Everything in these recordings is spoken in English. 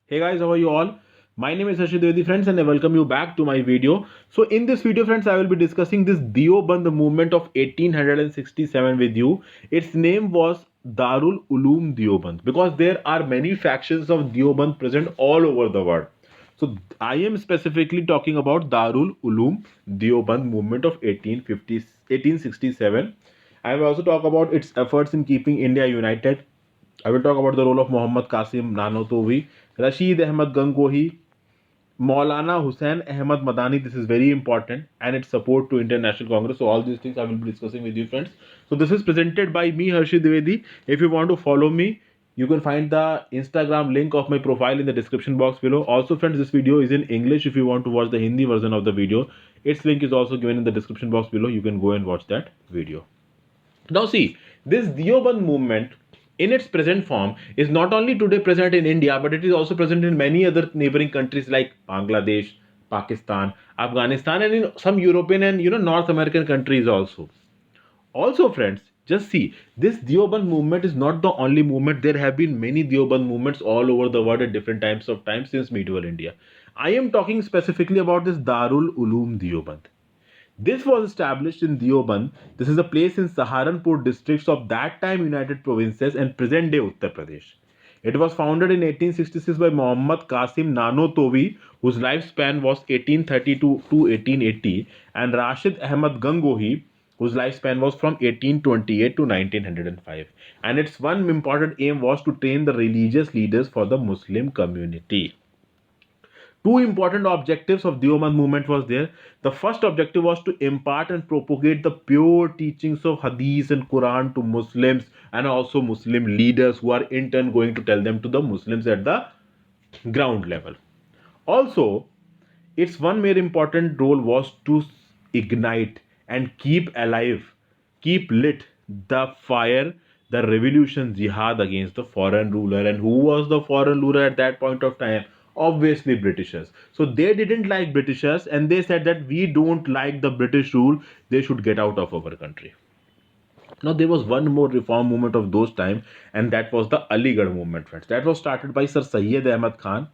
Hey guys, how are you all? My name is Rashid Ahmed friends and I welcome you back to my video. So in this video friends, I will be discussing this Deoband movement of 1867 with you. Its name was Darul Uloom Deoband because there are many factions of Deoband present all over the world. So I am specifically talking about Darul Uloom Deoband movement of 1867. I will also talk about its efforts in keeping India united. I will talk about the role of Mohammad Qasim Nanotavi, Rashid Ahmed Gangohi, Maulana Hussain Ahmad Madani. This is very important, and its support to International Congress. So all these things I will be discussing with you, friends. So this is presented by me, Harshid Dwivedi. If you want to follow me, you can find the Instagram link of my profile in the description box below. Also, friends, this video is in English. If you want to watch the Hindi version of the video, its link is also given in the description box below. You can go and watch that video. Now, see, this Deoband movement in its present form is not only today present in India, but it is also present in many other neighboring countries like Bangladesh, Pakistan, Afghanistan, and in some European and North American countries also. Also, friends, just see this Deoband movement is not the only movement. There have been many Deoband movements all over the world at different times of time since medieval India. I am talking specifically about this Darul Uloom Deoband. This was established in Deoband. This is a place in Saharanpur districts of that time United Provinces and present day Uttar Pradesh. It was founded in 1866 by Mohammad Qasim Nanotavi, whose lifespan was 1832 to 1880, and Rashid Ahmed Gangohi, whose lifespan was from 1828 to 1905. And its one important aim was to train the religious leaders for the Muslim community. Two important objectives of Deoband movement was there. The first objective was to impart and propagate the pure teachings of Hadis and Quran to Muslims and also Muslim leaders who are in turn going to tell them to the Muslims at the ground level. Also, its one more important role was to ignite and keep alive, keep lit the fire, the revolution jihad against the foreign ruler. And who was the foreign ruler at that point of time? Obviously, Britishers. So they didn't like Britishers and they said that we don't like the British rule, they should get out of our country. Now, there was one more reform movement of those time, and that was the Aligarh movement, friends. That was started by Sir Syed Ahmad Khan.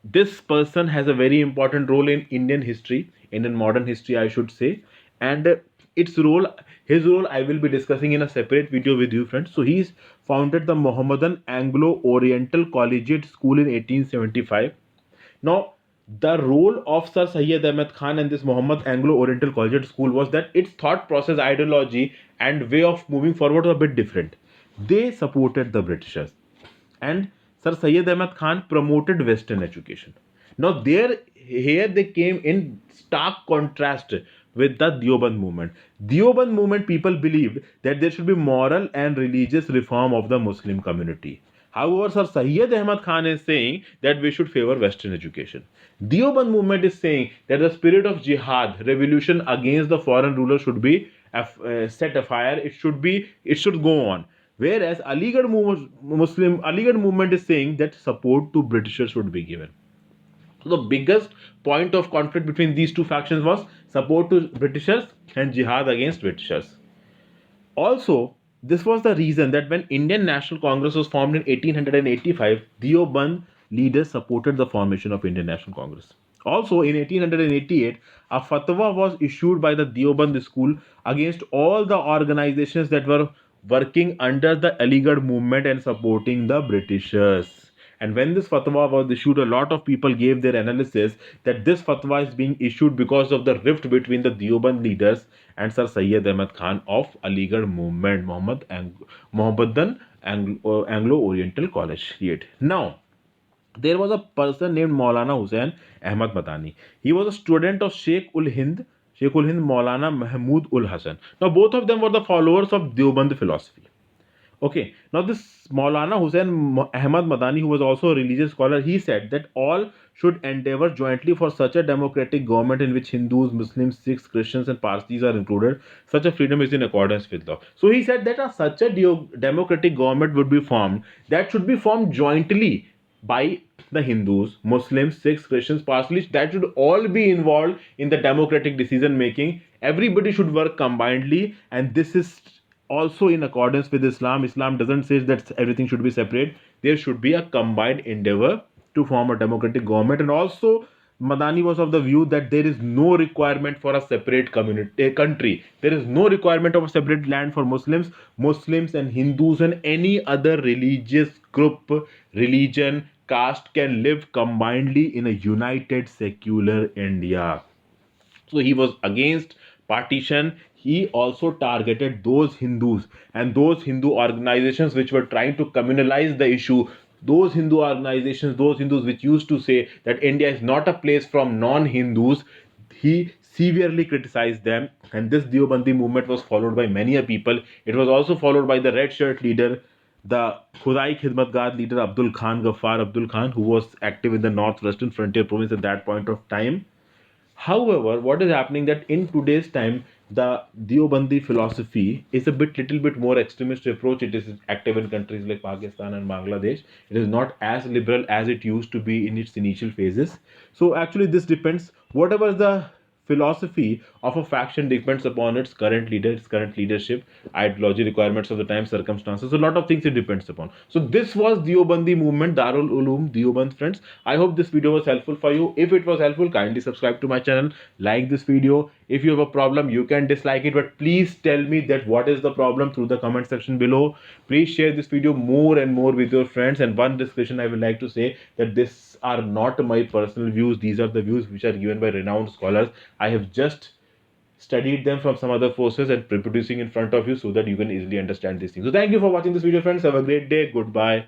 This person has a very important role in Indian history, Indian modern history, I should say. And its role, his role, I will be discussing in a separate video with you, friends. So he's founded the Mohammedan Anglo-Oriental Collegiate School in 1875. Now, the role of Sir Syed Ahmed Khan and this Muhammad Anglo-Oriental Collegiate School was that its thought process, ideology, and way of moving forward were a bit different. They supported the Britishers, and Sir Syed Ahmad Khan promoted Western education. Now, here they came in stark contrast with the Deoband movement. Deoband movement people believed that there should be moral and religious reform of the Muslim community. However, Sir Syed Ahmad Khan is saying that we should favor Western education. Deoband movement is saying that the spirit of jihad, revolution against the foreign ruler, should be set afire. It should go on. Whereas Aligarh movement is saying that support to Britishers should be given. So the biggest point of conflict between these two factions was support to Britishers and jihad against Britishers. Also, this was the reason that when Indian National Congress was formed in 1885, Deoband leaders supported the formation of Indian National Congress. Also, in 1888, a fatwa was issued by the Deoband school against all the organizations that were working under the Aligarh movement and supporting the Britishers. And when this fatwa was issued, a lot of people gave their analysis that this fatwa is being issued because of the rift between the Deoband leaders and Sir Syed Ahmad Khan of Aligarh movement, Mohammedan Anglo-Oriental Collegiate. Now, there was a person named Maulana Hussain Ahmad Madani. He was a student of Sheikh ul Hind Maulana Mahmud ul Hasan. Now, both of them were the followers of Deoband philosophy. Okay, now this Maulana Hussain Ahmad Madani, who was also a religious scholar, he said that all should endeavor jointly for such a democratic government in which Hindus, Muslims, Sikhs, Christians, and Parsis are included. Such a freedom is in accordance with law. So he said that such a democratic government would be formed that should be formed jointly by the Hindus, Muslims, Sikhs, Christians, Parsis. That should all be involved in the democratic decision making. Everybody should work combinedly, and this is also in accordance with Islam. Islam doesn't say that everything should be separate. There should be a combined endeavor to form a democratic government. And also, Madani was of the view that there is no requirement for a separate community, a country. There is no requirement of a separate land for Muslims. Muslims and Hindus and any other religious group, religion, caste can live combinedly in a united secular India. So he was against partition. He also targeted those Hindus and those Hindu organizations which were trying to communalize the issue. Those Hindu organizations, those Hindus which used to say that India is not a place from non Hindus, he severely criticized them. And this Deobandi movement was followed by many a people. It was also followed by the red shirt leader, the Khudai Khidmatgar leader Abdul Khan, Ghaffar Abdul Khan, who was active in the northwestern frontier province at that point of time. However, what is happening that in today's time, the Deobandi philosophy is a little bit more extremist approach. It is active in countries like Pakistan and Bangladesh. It is not as liberal as it used to be in its initial phases. So actually, this depends. Whatever the philosophy of a faction depends upon its current leader, its current leadership, ideology, requirements of the time, circumstances. A lot of things it depends upon. So this was Deobandi movement, Darul Uloom Deoband, friends. I hope this video was helpful for you. If it was helpful, kindly subscribe to my channel, like this video. If you have a problem, you can dislike it, but please tell me that what is the problem through the comment section below. Please share this video more and more with your friends. And one discussion I would like to say that this are not my personal views. These are the views which are given by renowned scholars. I have just studied them from some other sources and reproducing in front of you so that you can easily understand these things. So thank you for watching this video, friends. Have a great day. Goodbye.